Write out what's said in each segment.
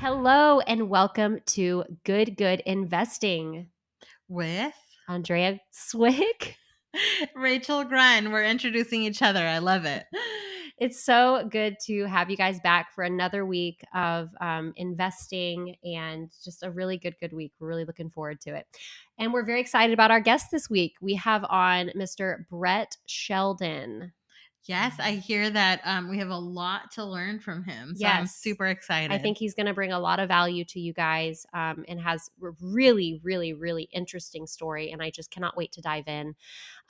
Hello and welcome to Good Investing. With Andrea Swick. Rachel Grun. We're introducing each other. I love it. It's so good to have you guys back for another week of investing and just a really good week. We're really looking forward to it. And we're very excited about our guest this week. We have on Mr. Brett Sheldon. Yes, I hear that we have a lot to learn from him. So I'm Yes. super excited. I think he's going to bring a lot of value to you guys and has a really interesting story. And I just cannot wait to dive in.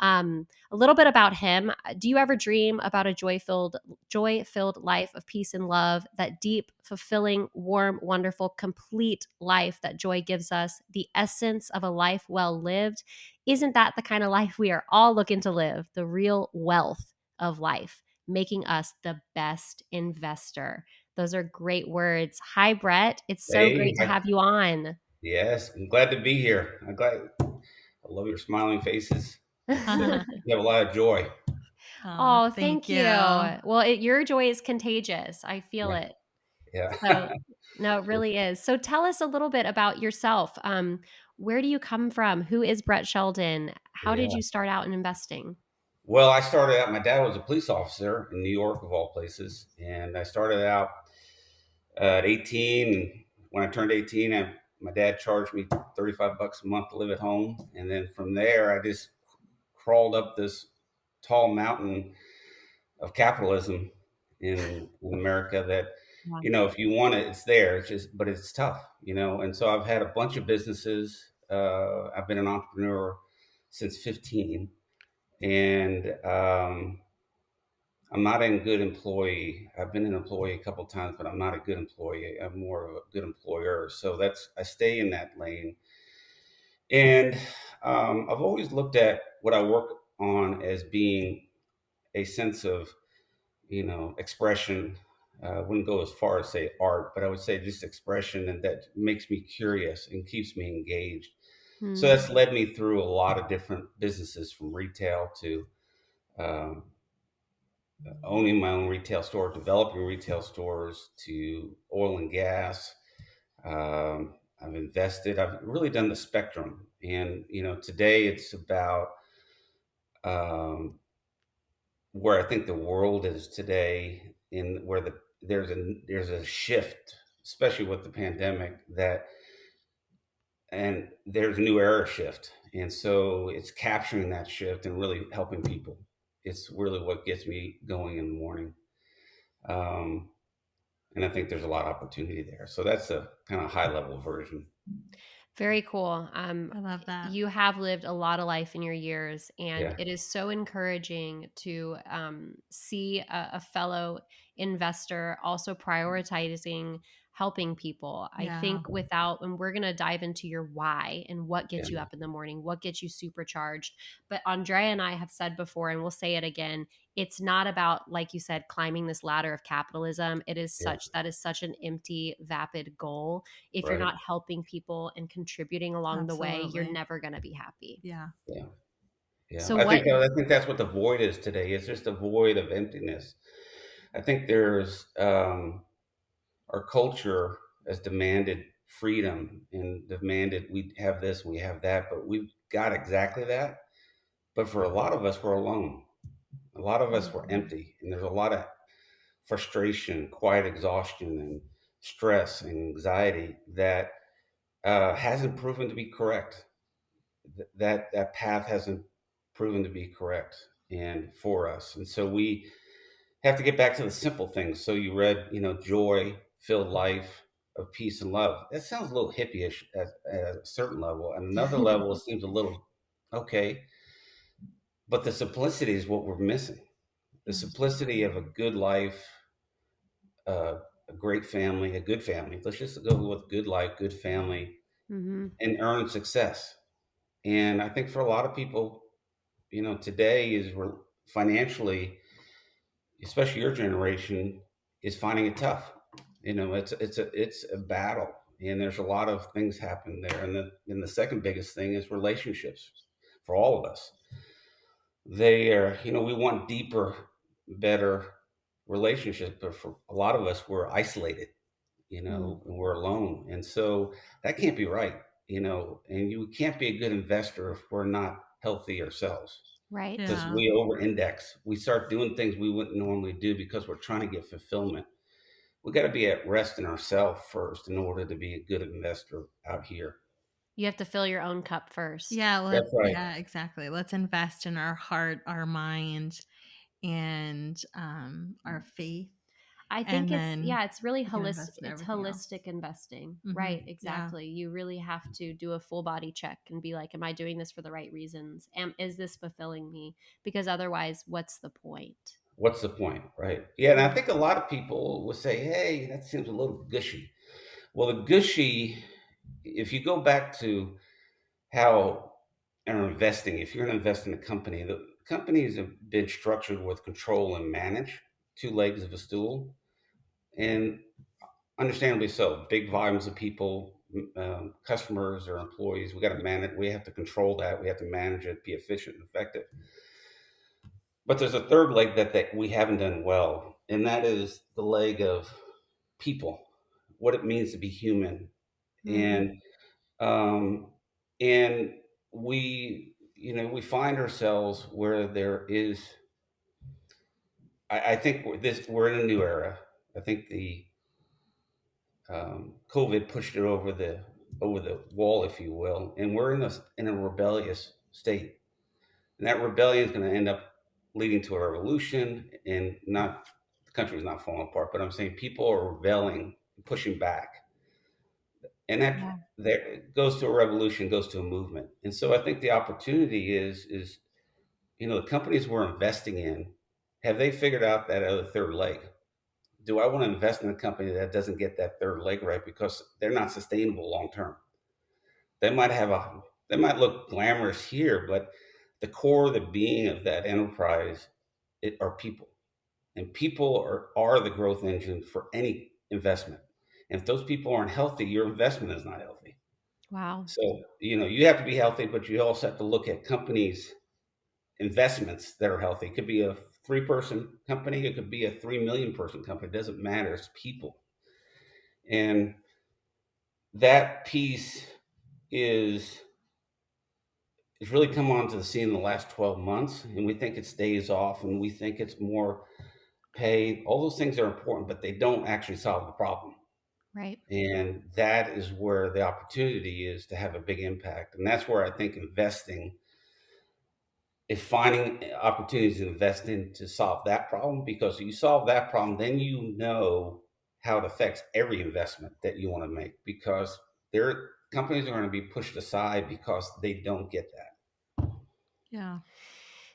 A little bit about him. Do you ever dream about a joy-filled life of peace and love, that deep, fulfilling, warm, wonderful, complete life that joy gives us, the essence of a life well lived? Isn't that the kind of life we are all looking to live? The real wealth of life, making us the best investor. Those are great words. Hi, Brett. It's so great to have you on. Yes, I'm glad to be here. I love your smiling faces. You have a lot of joy. Oh, thank you. Well, your joy is contagious. I feel Yeah. it. Yeah. So, no, it really is. So, tell us a little bit about yourself. Where do you come from? Who is Brett Sheldon? How did Yeah. you start out in investing? Well, I started out, my dad was a police officer in New York, of all places. And I started out at 18. And when I turned 18, my dad charged me $35 a month to live at home. And then from there, I just crawled up this tall mountain of capitalism in America that, Wow. if you want it, it's there. But it's tough, And so I've had a bunch of businesses. I've been an entrepreneur since 15, and I'm not a good employee. I've been an employee a couple times, but I'm not a good employee. I'm more of a good employer. So I stay in that lane. And I've always looked at what I work on as being a sense of expression. I wouldn't go as far as say art, but I would say just expression, and that makes me curious and keeps me engaged. So Hmm. that's led me through a lot of different businesses, from retail to um, owning my own retail store, developing retail stores, to oil and gas. I've invested. I've really done the spectrum, and today it's about um, where I think the world is today, in where there's a shift, especially with the pandemic, and there's a new era shift, and so it's capturing that shift and really helping people. It's really what gets me going in the morning, um, and I think there's a lot of opportunity there. So that's a kind of high level version. Very cool. I love that. You have lived a lot of life in your years, and Yeah, it is so encouraging to see a fellow investor also prioritizing helping people. I Yeah. think and we're going to dive into your why and what gets you yeah, up in the morning, what gets you supercharged. But Andrea and I have said before, and we'll say it again, it's not about, like you said, climbing this ladder of capitalism. yeah. That is such an empty, vapid goal. If you're Right. not helping people and contributing along the way, you're Absolutely. never going to be happy. Yeah. Yeah, yeah. So I what think I think that's what the void is today. It's just a void of emptiness. I think there's our culture has demanded freedom and demanded we have this, we have that, but we've got exactly that. But for a lot of us, we're alone. A lot of us were Mhm. empty, and there's a lot of frustration, quiet exhaustion, and stress and anxiety that hasn't proven to be correct. That path hasn't proven to be correct and for us, and so we have to get back to the simple things. So you read, joy filled life of peace and love. That sounds a little hippie-ish at a certain level. At another level, it seems a little okay. But the simplicity is what we're missing. The Yeah. simplicity of a good life, a great family, a good family. Let's just go with good life, good family, Mhm. and earn success. And I think for a lot of people, today is we're financially, especially your generation, is finding it tough. It's a battle, and there's a lot of things happen there. And the second biggest thing is relationships for all of us. They are, we want deeper, better relationships, but for a lot of us, we're isolated. Mm. and we're alone. And so that can't be right, and you can't be a good investor if we're not healthy ourselves, Right. because Yeah. we over index. We start doing things we wouldn't normally do because we're trying to get fulfillment. We got to be at rest in ourselves first in order to be a good investor out here. You have to fill your own cup first. That's right. Yeah, exactly. Let's invest in our heart, our mind, and our faith, I think and it's then yeah, it's really we can holistic. invest in It's everything else. holistic investing. Hmm. Right, Yeah. exactly. You really have to do a full body check and be like, am I doing this for the right reasons? Is this fulfilling me? Because otherwise, what's the point? What's the point, right? Yeah, and I Yeah. think a lot of people will say, "Hey, that seems a little gushy." Well, the gushy, if you go back to how are investing, if you're going to invest in a company, the companies have been structured with control and manage, two legs of a stool, and understandably so. Big volumes of people, customers or employees, we got to manage. We have to control that. We have to manage it, be efficient and effective. But there's a third leg that we haven't done well, and that is the leg of people, what it means to be human, Hmm. and um, and we find ourselves where there is. I think we're in a new era. I think the COVID pushed it over the wall, if you will, and we're in a rebellious state, and that rebellion is going to end up leading to a revolution, and not the country's not falling apart, but I'm saying people are rebelling, pushing back, and Yeah. that goes to a revolution, goes to a movement, and so I think the opportunity is the companies we're investing in, have they figured out that other third leg? Do I want to invest in a company that doesn't get that third leg right because they're not sustainable long term? They might look glamorous here, but the core of the being of that enterprise are people, and people are the growth engine for any investment. And if those people aren't healthy, your investment is not healthy. Wow. So you have to be healthy, but you also have to look at companies investments that are healthy. It could be a 3-person company, it could be a 3 million person company. It doesn't matter. It's people, and that piece is has really come onto the scene in the last 12 months, and we think it stays off, and we think it's more pay. All those things are important, but they don't actually solve the problem. Right. And that is where the opportunity is to have a big impact. And that's where I think investing is finding opportunities to invest in to solve that problem, because you solve that problem, then how it affects every investment that you want to make, because their companies are going to be pushed aside because they don't get that. Yeah.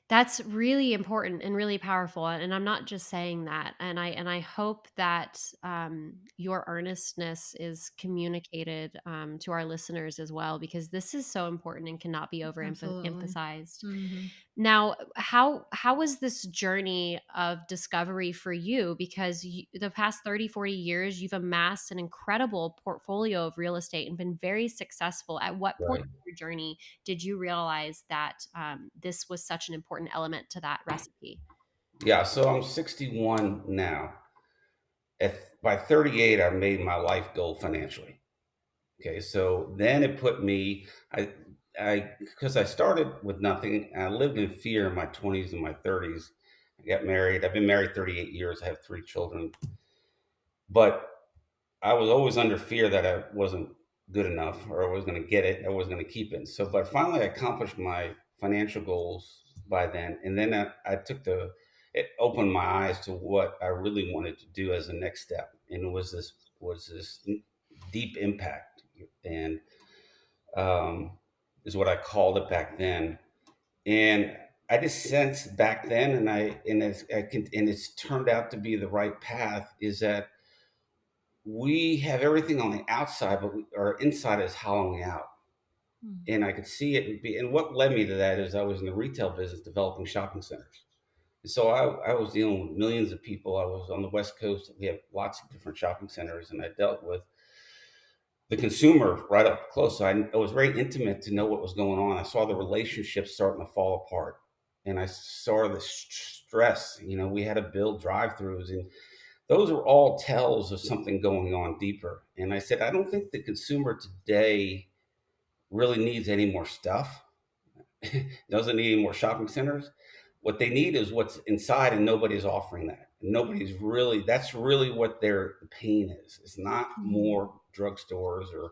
That's really important and really powerful, and I'm not just saying that. And I hope that your earnestness is communicated to our listeners as well, because this is so important and cannot be Absolutely. overemphasized. Hmm. Now, how was this journey of discovery for you? Because the past 30, 40 years, you've amassed an incredible portfolio of real estate and been very successful. At what point Right. in your journey did you realize that this was such an important element to that recipe? Yeah. So I'm 61 now. By 38, I made my life goal financially. Okay, so then it put me, because I started with nothing. I lived in fear in my 20s and my 30s. I got married. I've been married 38 years. I have 3 children, but I was always under fear that I wasn't good enough, or I was going to get it, I was going to keep it. So, but finally, I accomplished my financial goals by then, and then it opened my eyes to what I really wanted to do as the next step, and it was this deep impact, and is what I called it back then. And I just sensed back then, and it's turned out to be the right path. Is that we have everything on the outside, but our inside is hollowing out. And I could see it. And what led me to that is I was in the retail business developing shopping centers. And so I was dealing with millions of people. I was on the West Coast. We have lots of different shopping centers, and I dealt with the consumer right up close. So I was very intimate to know what was going on. I saw the relationships starting to fall apart, and I saw the stress. We had to build drive-throughs, and those are all tells of something going on deeper. And I said, I don't think the consumer today really needs any more stuff. Doesn't need any more shopping centers. What they need is what's inside, and nobody's offering that. Nobody's really. That's really what their pain is. It's not Mhm. more drugstores or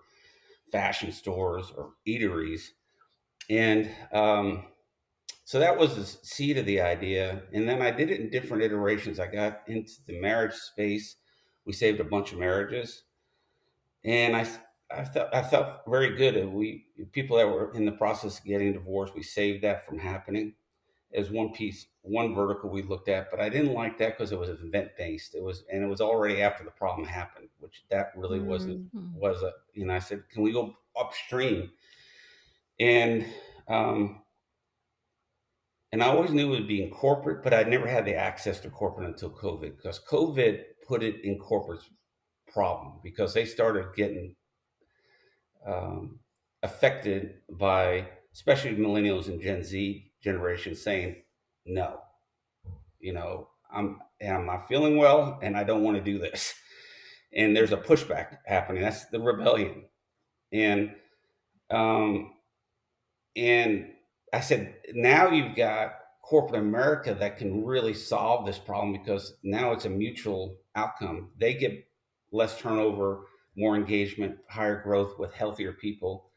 fashion stores or eateries. And so that was the seed of the idea. And then I did it in different iterations. I got into the marriage space. We saved a bunch of marriages, and I felt very good. We people that were in the process of getting divorced, we saved that from happening as one piece, one vertical we looked at. But I didn't like that because it was event based. It was already after the problem happened, which that really wasn't Mm, Mhm. was a. I said, can we go upstream? And um, and I always knew it would be in corporate, but I never had the access to corporate until COVID, because COVID put it in corporate's problem because they started getting um, affected by, especially millennials and Gen Z generation, saying no. I'm not feeling well, and I don't want to do this. And there's a pushback happening. That's the rebellion. And um, And I said, now you've got corporate America that can really solve this problem, because now it's a mutual outcome. They get less turnover, more engagement, higher growth with healthier people.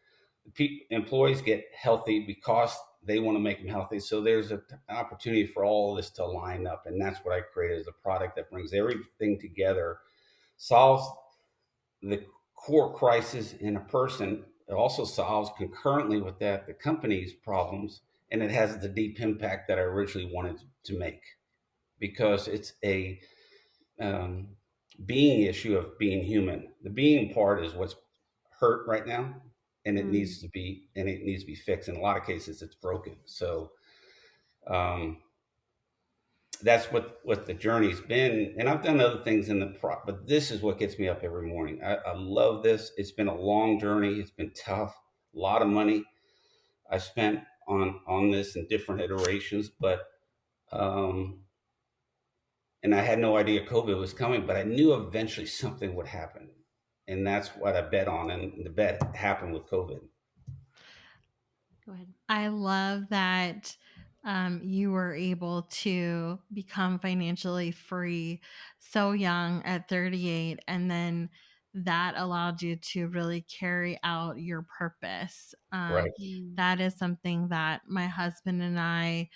Employees get healthy because they want to make them healthy. So there's an opportunity for all of this to line up. And that's what I created, as a product that brings everything together, solves the core crisis in a person. It also solves concurrently with that the company's problems, and it has the deep impact that I originally wanted to make, because it's a um, being issue of being human. The being part is what's hurt right now, and mm. it needs to be fixed. In a lot of cases, it's broken. So um, that's what the journey's been. And I've done other things in the but this is what gets me up every morning. I love this. It's been a long journey. It's been tough. A lot of money I spent on this in different iterations, but um, and I had no idea COVID was coming, but I knew eventually something would happen, and that's what I bet on. And the bet happened with COVID. Go ahead. I love that you were able to become financially free so young at 38, and then that allowed you to really carry out your purpose. Right. Mm, That is something that my husband and I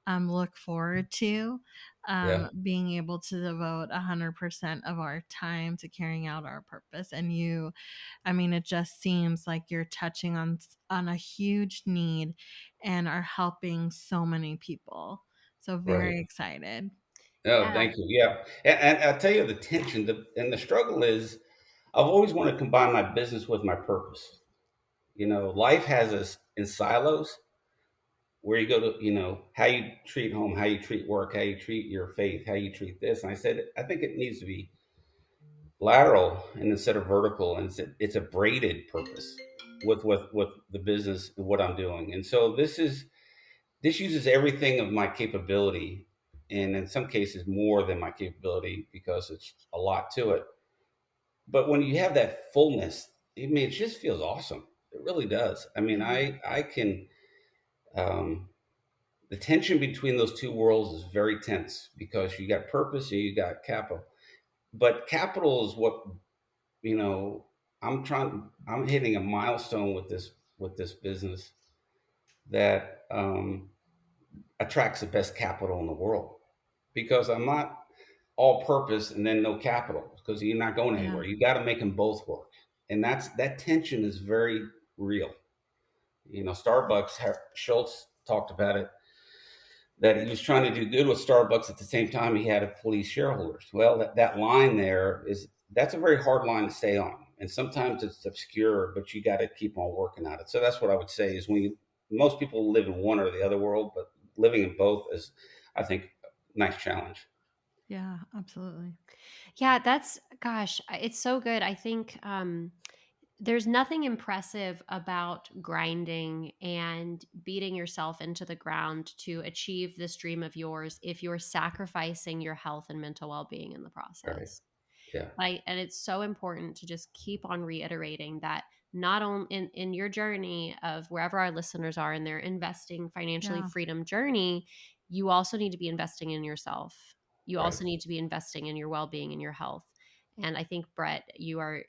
look forward to, Yeah. being able to devote 100% of our time to carrying out our purpose. And you, I mean, it just seems like you're touching on a huge need and are helping so many people. So Right. very excited. Oh, yeah. thank you. Yeah. And I'll tell you, the tension, and the struggle is, I've always wanted to combine my business with my purpose. Life has us in silos, where you go to, how you treat home, how you treat work, how you treat your faith, how you treat this. And I said, I think it needs to be lateral and instead of vertical. And it's a braided purpose with the business and what I'm doing. And so this uses everything of my capability, and in some cases more than my capability, because it's a lot to it. But when you have that fullness, I mean, it just feels awesome. It really does. I mean, Mm, I can. Um, the tension between those two worlds is very tense, because you got purpose and you got capital. But capital is what, you know. I'm hitting a milestone with this business that attracts the best capital in the world, because I'm not all purpose and then no capital, because you're not going Yeah. anywhere. You got to make them both work, and that tension is very real. Starbucks. Schultz talked about it, that he was trying to do good with Starbucks at the same time he had to police shareholders. Well, that line there that's a very hard line to stay on, and sometimes it's obscure, but you got to keep on working at it. So that's what I would say is, most people live in one or the other world, but living in both is, I think, a nice challenge. Yeah, absolutely. yeah, that's gosh, it's so good. I think there's nothing impressive about grinding and beating yourself into the ground to achieve this dream of yours if you're sacrificing your health and mental well-being in the Right. process. Yeah. And it's so important to just keep on reiterating that not only in your journey of wherever our listeners are in their investing financially Yeah. freedom journey, you also need to be investing in yourself. You Right. also need to be investing in your well-being and your health. And I think, Brett, you're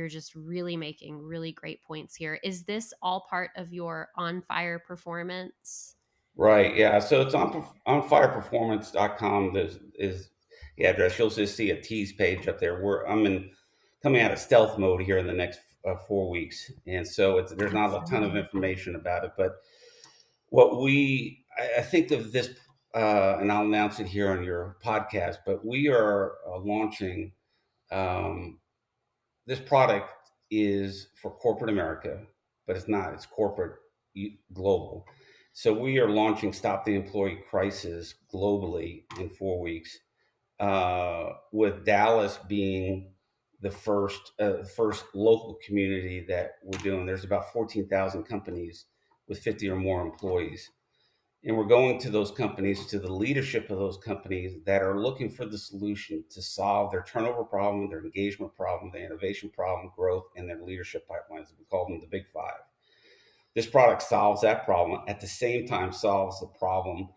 just really making really great points here. Is this all part of your on fire performance? Right. Yeah. So it's on fireperformance.com. There's is the address. You'll just see a tease page up there. Where I'm in coming out of stealth mode here in the next 4 weeks, and so there's not a ton of Exciting. information about it. But I think of this, and I'll announce it here on your podcast. But we are launching. Um, this product is for corporate America, but it's not. It's corporate global. So we are launching Stop the Employee Crisis globally in 4 weeks, with Dallas being the first local community that we're doing. There's about 14,000 companies with 50 or more employees, and we're going to those companies, to the leadership of those companies that are looking for the solution to solve their turnover problem, their engagement problem, their innovation problem, growth, and their leadership pipelines. We call them the big five. This product solves that problem, at the same time solves the problem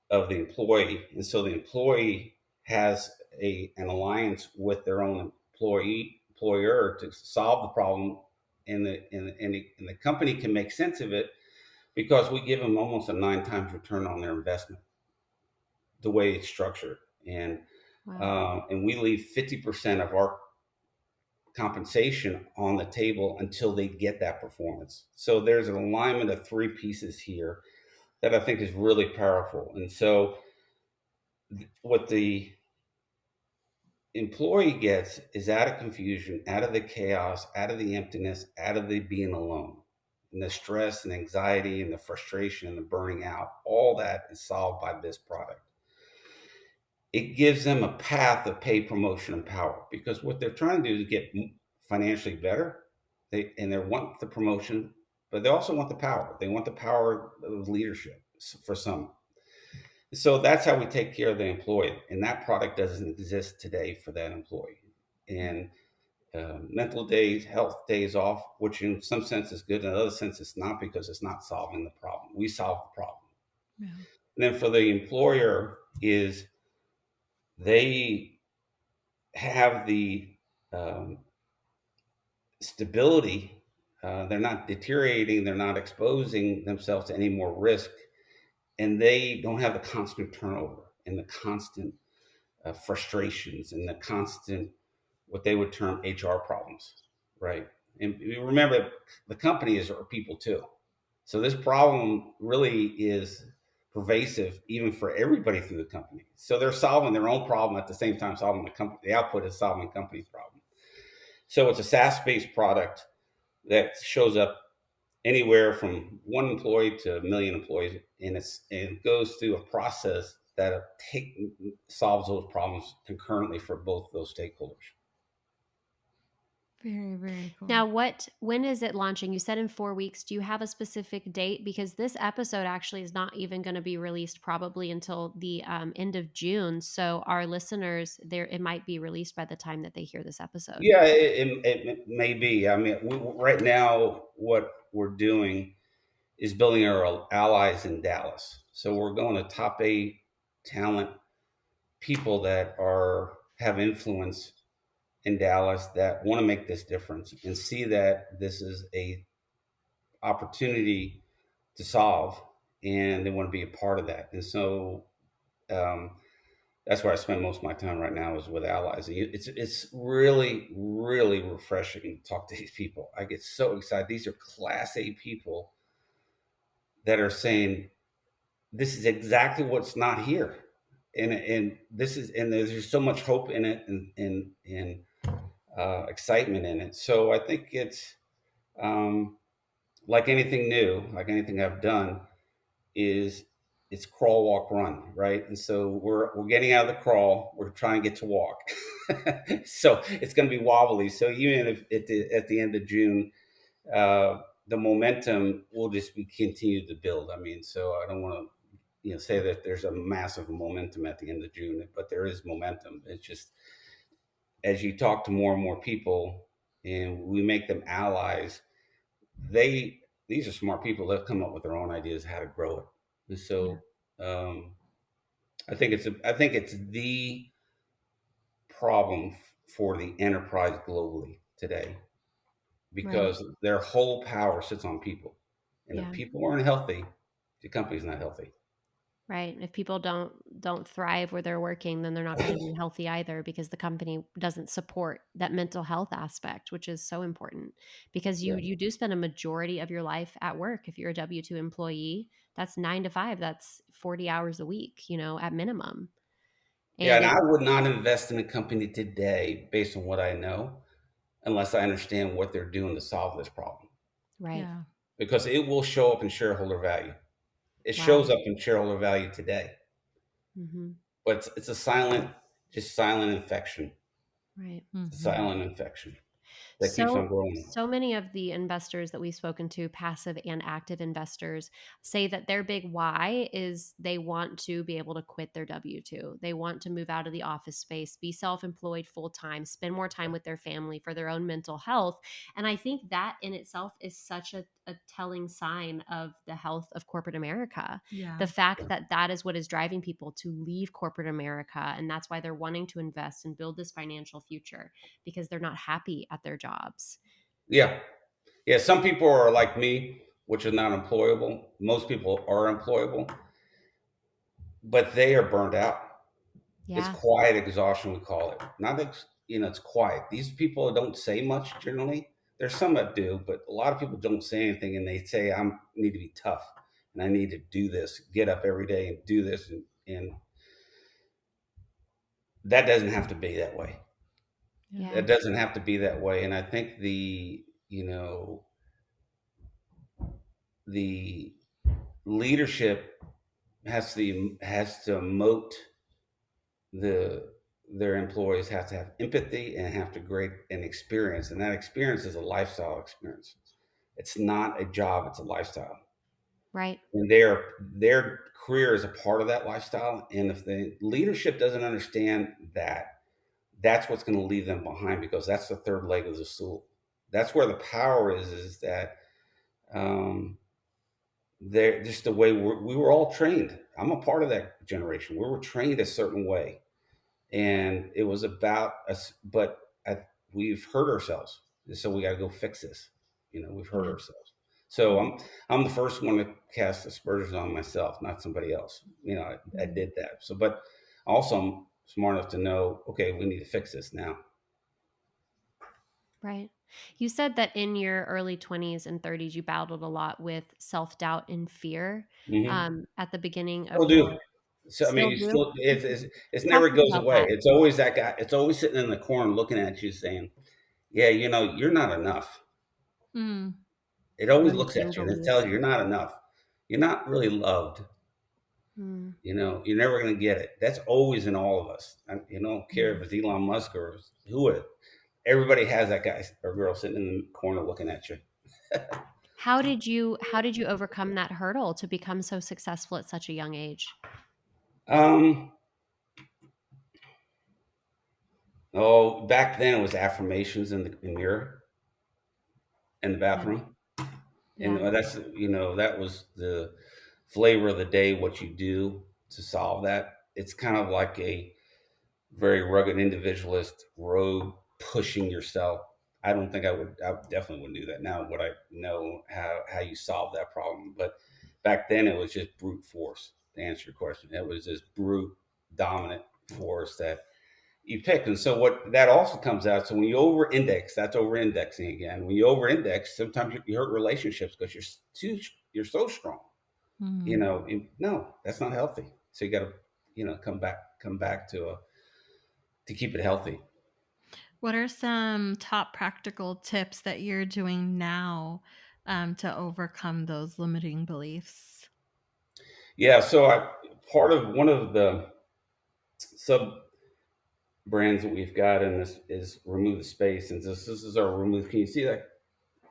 of the employee. And so the employee has an alliance with their own employer to solve the problem, and the company can make sense of it because we give them almost a 9 times return on their investment, the way it's structured. And Wow. and we leave 50% of our compensation on the table until they get that performance. So there's an alignment of three pieces here that I think is really powerful. And so what the employee gets is out of confusion, out of the chaos, out of the emptiness, out of the being alone. And the stress and anxiety and the frustration and the burning out, all that is solved by this product. It gives them a path of pay, promotion, and power, because what they're trying to do is get financially better. They want the promotion, but they also want the power. They want the power of leadership for some. So that's how we take care of the employee, and that product doesn't exist today for that employee. And mental days, health days off, which in some sense is good, in another sense it's not, because it's not solving the problem. We solve the problem. Yeah. And then for the employer is they have the um, stability. They're not deteriorating. They're not exposing themselves to any more risk, and they don't have the constant turnover and the constant frustrations and the constant, what they would term, HR problems, right? And you remember, the companies are people too. So this problem really is pervasive even for everybody through the company. So they're solving their own problem at the same time solving the company. The output is solving the company's problem. So it's a SaaS-based product that shows up anywhere from one employee to a million employees, and it goes through a process that solves those problems concurrently for both those stakeholders. Very, very cool. Now, when is it launching? You said in 4 weeks. Do you have a specific date? Because this episode actually is not even going to be released probably until the end of June. So our listeners, there, it might be released by the time that they hear this episode. Yeah, it may be. I mean, right now, what we're doing is building our allies in Dallas. So we're going to top eight talent, people that have influence in Dallas, that want to make this difference and see that this is a opportunity to solve, and they want to be a part of that. And so um, that's where I spend most of my time right now, is with allies. It's really, really refreshing to talk to these people. I get so excited. These are Class A people that are saying, this is exactly what's not here. And there's just so much hope in it, and excitement in it. So I think it's, like anything new, like anything I've done, is it's crawl, walk, run, right? And so we're getting out of the crawl, we're trying to get to walk. So it's going to be wobbly. So even if at the end of June, the momentum will just be continued to build. I mean, so I don't want to say that there's a massive momentum at the end of June, but there is momentum. It's just as you talk to more and more people and we make them allies, they these are smart people that come up with their own ideas how to grow it. And Yeah. so um, I think it's the problem for the enterprise globally today Right. because their whole power sits on people, and if Yeah. people aren't healthy, the company's not healthy. Right. If people don't thrive where they're working, then they're not going to be healthy either because the company doesn't support that mental health aspect, which is so important because Yeah, you do spend a majority of your life at work. If you're a W-2 employee, that's 9 to 5, that's 40 hours a week, at minimum. yeah, And and it I would not invest in a company today based on what I know unless I understand what they're doing to solve this problem right. Yeah. because it will show up in shareholder value. It shows Wow. up in shareholder value today, Mhm. but it's a silent, just silent infection. Right. It's a Hmm. silent infection that keeps on So growing. so many of the investors that we've spoken to, passive and active investors, say that their big why is they want to be able to quit their W-2. They want to move out of the office space, be self-employed full time, spend more time with their family for their own mental health. And I think that in itself is such a telling sign of the health of corporate America. The Yeah. fact that that is what is driving people to leave corporate America. And that's why they're wanting to invest and build this financial future because they're not happy at their jobs. Yeah, yeah. Some people are like me, which are not employable. Most people are employable, but they are burned out. It's Yeah. quiet exhaustion, we call it. Not, it's quiet. These people don't say much generally. There's some that do, but a lot of people don't say anything, and they say, "I need to be tough, and I need to do this. Get up every day and do this." And that doesn't have to be that way. Yeah. Yeah. It doesn't have to be that way. And I think the leadership has to emote the their employees have to have empathy and have to grade an experience, and that experience is a lifestyle experience. It's not a job; it's a lifestyle, Right. and their career is a part of that lifestyle. And if the leadership doesn't understand that, that's what's going to leave them behind because that's the third leg of the stool. That's where the power is. Is that um, they're just the way we were all trained. I'm a part of that generation. We were trained a certain way, and it was about us. But we've hurt ourselves, and so we got to go fix this. We've hurt Yeah. ourselves. So Yeah. I'm the first one to cast aspersions on myself, not somebody else. I Mm. did that. So, but also I'm smart enough to know, okay, we need to fix this now. Right. You said that in your early 20s and 30s, you battled a lot with self doubt and fear Hmm. at the beginning of Still your do. So I mean, still you do. still it's Talk never to me goes about away. that. It's always that guy. It's always sitting in the corner looking at you, saying, "Yeah, you're not enough." Mm. It always looks Limiting at you and it tells beliefs. you you're not enough. You're not really loved. Mm. You're never going to get it. That's always in all of us. Don't care Mm. if it's Elon Musk or who it. Everybody has that guy or girl sitting in the corner looking at you. How did you overcome that hurdle to become so successful at such a young age? Um. Oh, back then it was affirmations in the mirror in the Yeah. bathroom, and Yeah. that was the flavor of the day. What you do to solve that. It's kind of like a very rugged individualist road pushing yourself. I don't think I definitely wouldn't do that now. Would I know how you solve that problem? But back then it was just brute force. To answer your question, it was just brute dominant force that you pick. And so what that also comes out. So when you over index, that's over indexing again. When you over index, sometimes you hurt relationships because you're so strong. Mm. No, that's not healthy. So you got to come back to keep it healthy. What are some top practical tips that you're doing now to overcome those limiting beliefs? Yeah. So I part of one of the sub brands that we've got in this is remove the space, and this is our remove. Can you see that?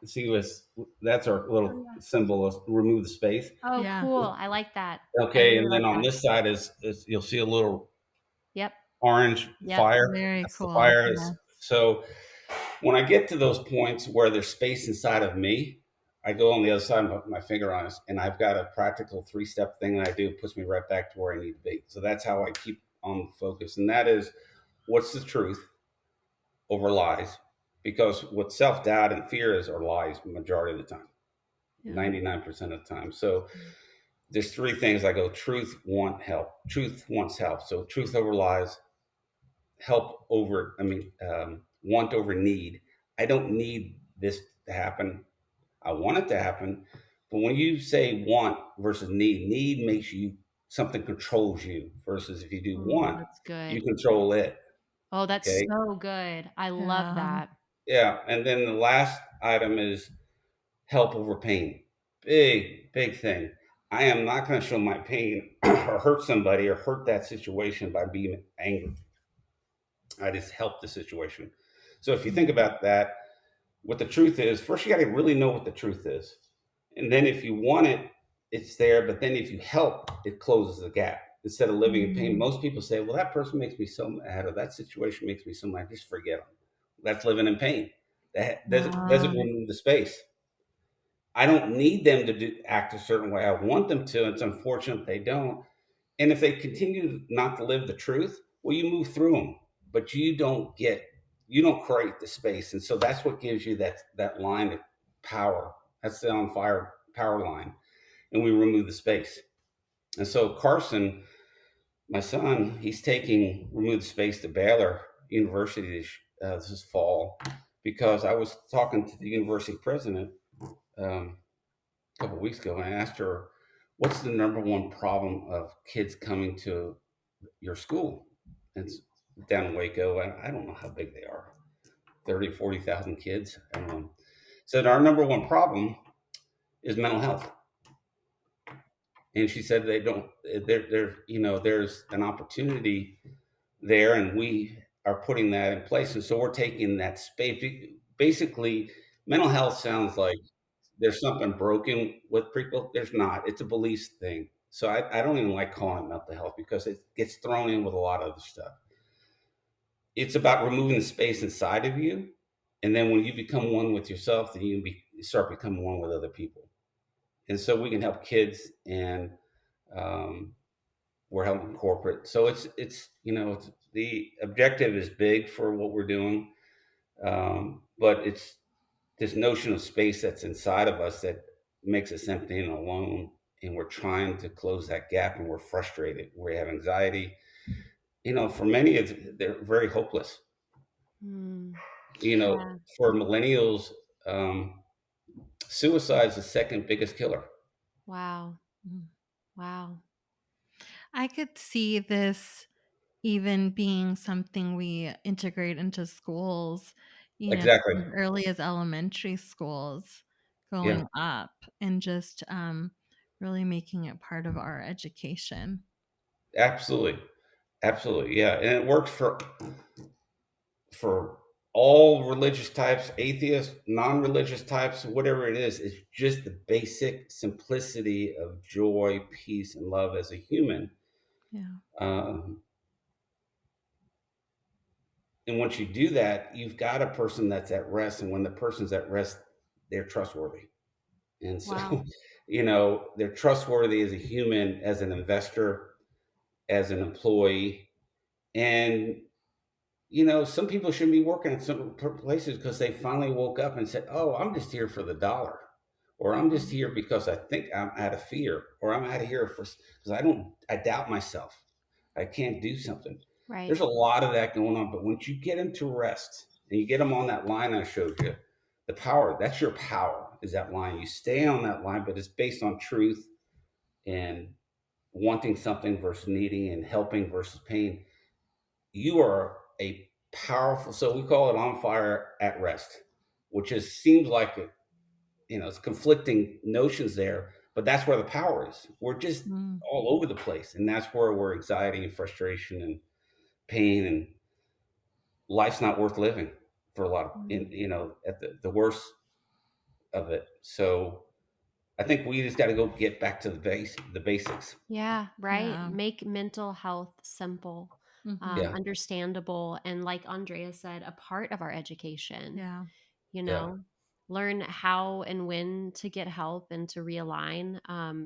See this? That's our Oh, little yeah. symbol of remove the space. Oh, Yeah. cool. I like that. I Okay, really and then like on that. this side is you'll see a little Yep. orange Yep. fire. Very That's the cool. fire. Yes. So when I get to those points where there's space inside of me, I go on the other side and put my finger on it, and I've got a practical 3-step thing that I do. It puts me right back to where I need to be. So that's how I keep on focus, and that is what's the truth over lies, because what self doubt and fear is are lies majority of the time, Yeah. 99% of the time. So there's three things I go: truth wants help. So truth over lies, help over, want over need. I don't need this to happen. I want it to happen. But when you say want versus need makes you, something controls you, versus if you do Mm, want, that's you good. control it. Oh, that's Okay. so good. I love Yeah. that. Yeah. And then the last item is help over pain. Big, big thing. I am not going to show my pain or hurt somebody or hurt that situation by being angry. I just help the situation. So if you think Mhm. about that, what the truth is, first you got to really know what the truth is. And then if you want it, it's there. But then if you help, it closes the gap. Instead of living in pain, Mhm. most people say, well, that person makes me so mad, or that situation makes me so mad, just forget them. That's living in pain. That doesn't Wow. remove the space. I don't need them to act a certain way. I want them to. It's unfortunate they don't. And if they continue not to live the truth, well, you move through them, but you don't create the space. And so that's what gives you that line of power. That's the on fire power line. And we remove the space. And so Carson, my son, he's taking remove the space to Baylor University this fall, because I was talking to the university president a couple of weeks ago, and I asked her, "What's the number one problem of kids coming to your school?" And it's down in Waco. I don't know how big they are, 30, 40,000 kids. I don't know. Said our number one problem is mental health. And she said they don't, there's an opportunity there, and we are putting that in place. And so we're taking that space. Basically, mental health sounds like there's something broken with people. There's not. It's a beliefs thing. So I don't even like calling it mental health, because it gets thrown in with a lot of other stuff. It's about removing the space inside of you, and then when you become one with yourself, then you start becoming one with other people. And so we can help kids, and um, we're helping corporate. So it's the objective is big for what we're doing, but it's this notion of space that's inside of us that makes us empty and alone, and we're trying to close that gap, and we're frustrated, we have anxiety. For many they're very hopeless. Mm, you know yeah. for millennials, suicide is the second biggest killer. Wow. Mhm. Wow. I could see this even being something we integrate into schools, Exactly. as early as elementary schools Yeah, going up and just really making it part of our education. absolutely. Absolutely, yeah. And it works for all religious types, atheists, non-religious types, whatever it is. It's just the basic simplicity of joy, peace, and love as a human. Yeah. um, and once you do that, you've got a person that's at rest, and when the person's at rest, they're trustworthy. And Wow. so they're trustworthy as a human, as an investor, as an employee. And some people shouldn't be working at some places because they finally woke up and said, "Oh, I'm just here for the dollar," or "I'm just Mhm. here because I think I'm out of fear," or "I'm out of here because I doubt myself. I can't do something." Right. There's a lot of that going on, but once you get them to rest and you get them on that line I showed you, the power, that's your power, is that line. You stay on that line, but it's based on truth and wanting something versus needing, and helping versus pain. You are a powerful, so we call it on fire at rest, which seems like it's conflicting notions there, but that's where the power is. We're just Mm. all over the place, and that's where anxiety and frustration and pain and life's not worth living for a lot of, Mm. at the worst of it. So I think we just got to go get back to the basics. Yeah, right. Yeah. Make mental health simple, Hmm. Yeah, understandable, and like Andrea said, a part of our education. Yeah. You yeah, know, learn how and when to get help and to realign.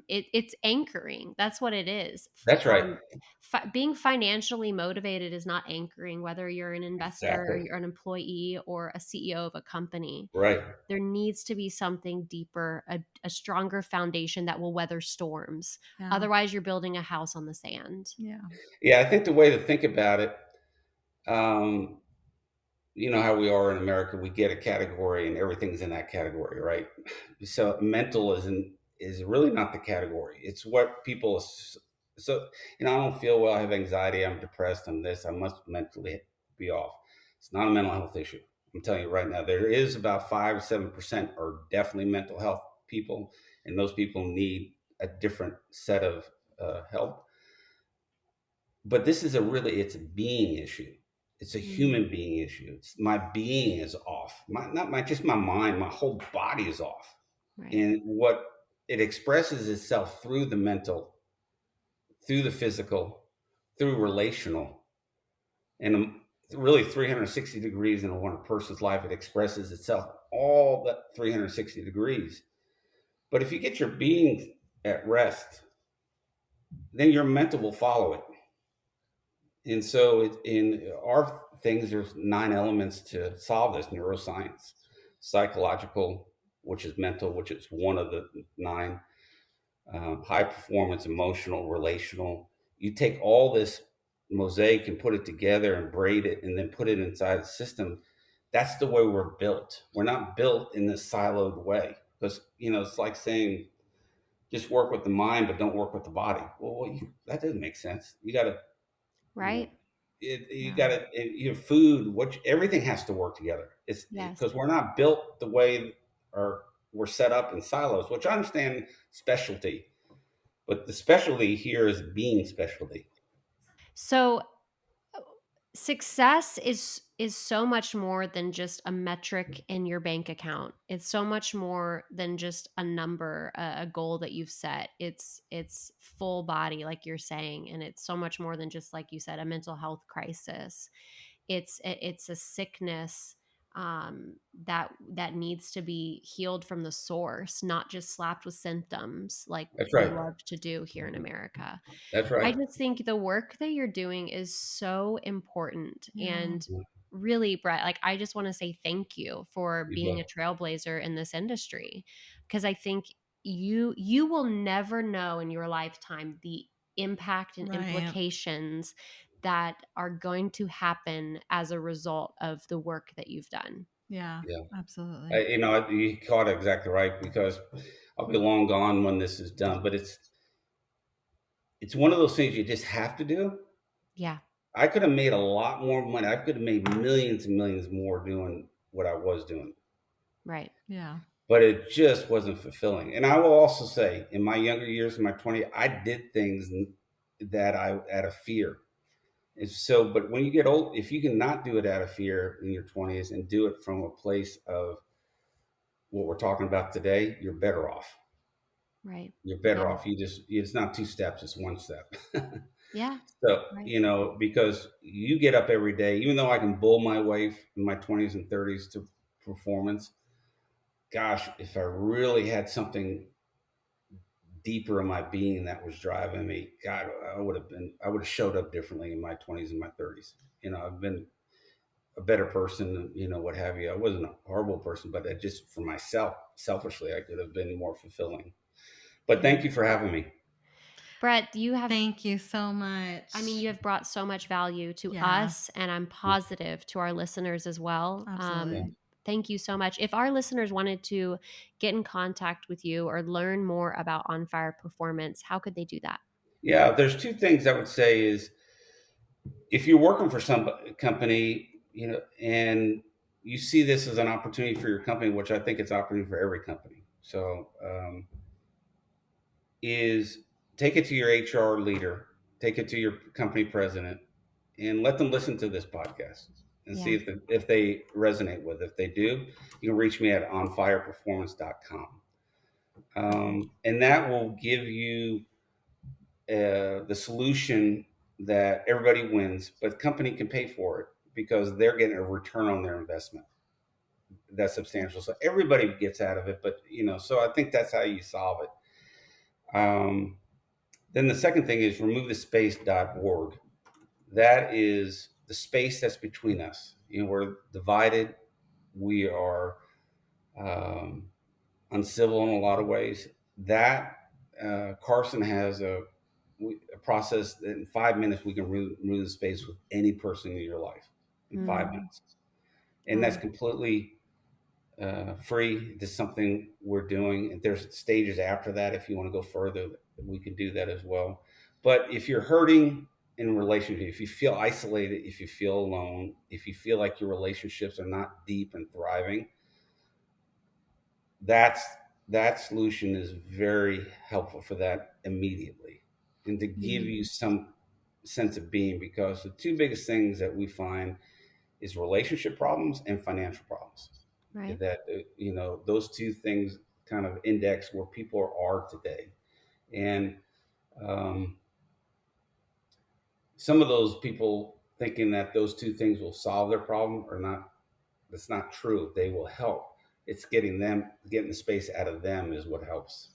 It's anchoring. That's what it is. that's right. Being financially motivated is not anchoring, whether you're an investor or Exactly. you're an employee or a CEO of a company. Right. There needs to be something deeper, a stronger foundation that will weather storms. Yeah. Otherwise, you're building a house on the sand. Yeah. Yeah, I think the way to think about it, um, you know how we are in America, we get a category and everything's in that category, right? So mental is really not the category. It's what people so I don't feel well, I have anxiety, I'm depressed, I'm this, I must mentally be off. It's not a mental health issue. I'm telling you right now, there is about 5 or 7% are definitely mental health people, and those people need a different set of help. But this is it's a being issue. It's a Mm, human being issue. It's my being is off. Not my just my mind, my whole body is off. right, And what it expresses itself through the mental, through the physical, through relational, and really 360 degrees in one person's life. It expresses itself all that 360 degrees. But if you get your being at rest, then your mental will follow it. And so in our things, there's 9 elements to solve this: neuroscience, psychological, which is mental, which is one of the 9, high performance, emotional, relational. You take all this mosaic and put it together and braid it and then put it inside the system. That's the way we're built. We're not built in this siloed way, because it's like saying just work with the mind but don't work with the body. Well, that doesn't make sense. You got to you know right. you Yeah. got to your food, what everything has to work together. It's Yes. because we're not built the way, or we're set up in silos, which I understand specialty, but the specialty here is being specialty. So success is so much more than just a metric in your bank account. It's so much more than just a number, a goal that you've set. It's full body, like you're saying, and it's so much more than just, like you said, a mental health crisis. It's a sickness, that needs to be healed from the source, not just slapped with symptoms like That's we right. love to do here in America. That's I right. just think the work that you're doing is so important. Yeah. And really, Brett, like, I just want to say thank you for You being a bet. trailblazer in this industry, because I think you will never know in your lifetime the impact and Right. implications that are going to happen as a result of the work that you've done. Yeah. Yeah. Absolutely. You caught it exactly right, because I'll be long gone when this is done. But it's one of those things you just have to do. Yeah, I could have made a lot more money. I could have made millions and millions more doing what I was doing, right. Yeah. but it just wasn't fulfilling. And I will also say, in my younger years, in my 20s, I did things that I out of fear. And so, but when you get old, if you can not do it out of fear in your 20s and do it from a place of what we're talking about today, you're better off. Right. You're Yeah. better off. It's not 2 steps, it's 1 step. Yeah. So, Right. because you get up every day, even though I can bull my way in my 20s and 30s to performance, gosh, if I really had something deeper in my being that was driving me, God, I would have showed up differently in my 20s and my 30s. I've been a better person, what have you. I wasn't a horrible person, but I just for myself, selfishly, I could have been more fulfilling. But Yeah. thank you for having me. Brett, you have Thank you so I mean, much. you have brought so much value to Yeah. us, and I'm positive to our listeners as well. Yeah. Absolutely. Thank you so much. If our listeners wanted to get in contact with you or learn more about On Fire Performance, how could they do that? Yeah, there's 2 things I would say is, if you're working for some company, and you see this as an opportunity for your company, which I think it's an opportunity for every company. So, is take it to your HR leader, take it to your company president, and let them listen to this podcast and Yeah. see if they resonate with it. If they do, you can reach me at onfireperformance.com. And that will give you the solution that everybody wins, but the company can pay for it because they're getting a return on their investment that's substantial. So everybody gets out of it, but so I think that's how you solve it. Then the second thing is removethespace.org. That is the space that's between us. We're divided. We are uncivil in a lot of ways. That Carson has a process that in 5 minutes we can remove the space with any person in your life in 5 minutes, and that's completely free. This is something we're doing. There's stages after that. If you want to go further, we can do that as well. But if you're hurting in a relationship, if you feel isolated, if you feel alone, if you feel like your relationships are not deep and thriving, that's that solution is very helpful for that immediately, and to give you some sense of being, because the two biggest things that we find is relationship problems and financial problems. Right. That those two things kind of index where people are today, and um, some of those people thinking that those two things will solve their problem are not. That's not true. They will help. It's getting the space out of them is what helps,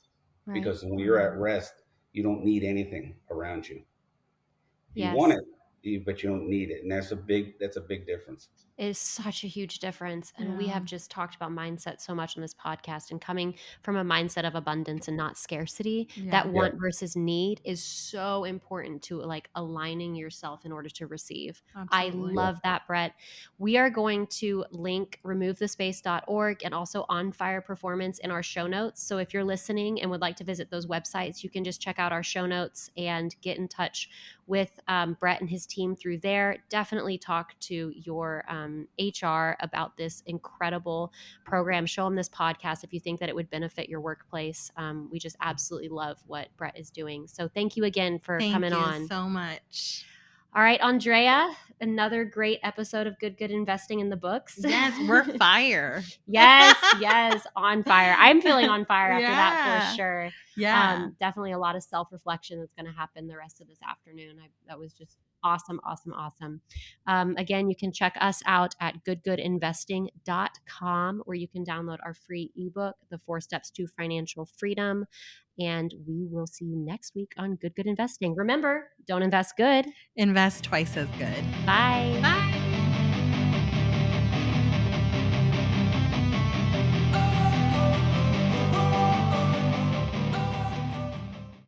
Right. because when you're at rest, you don't need anything around you. You Yes. want it, but you don't need it, and that's a big difference. Is such a huge difference. And we Yeah. have just talked about mindset so much on this podcast, and coming from a mindset of abundance and not scarcity, Yeah. that want versus need is so important to like aligning yourself in order to receive. Absolutely. I love that, Brett. We are going to link removethespace.org and also On Fire Performance in our show notes. So if you're listening and would like to visit those websites, you can just check out our show notes and get in touch with Brett and his team through there. Definitely talk to your HR about this incredible program. Show them this podcast if you think that it would benefit your workplace. We just absolutely love what Brett is doing. So thank you again for coming on. Thank you so much. All right, Andrea, another great episode of Good Investing in the books. Yes, we're fire. Yes, on fire. I'm feeling on fire after that Yeah. for sure. Yeah. Definitely a lot of self-reflection that's going to happen the rest of this afternoon. That was just awesome. Again, you can check us out at goodinvesting.com, where you can download our free ebook, The 4 Steps to Financial Freedom. And we will see you next week on Good Investing. Remember, don't invest good. Invest twice as good. Bye. Bye.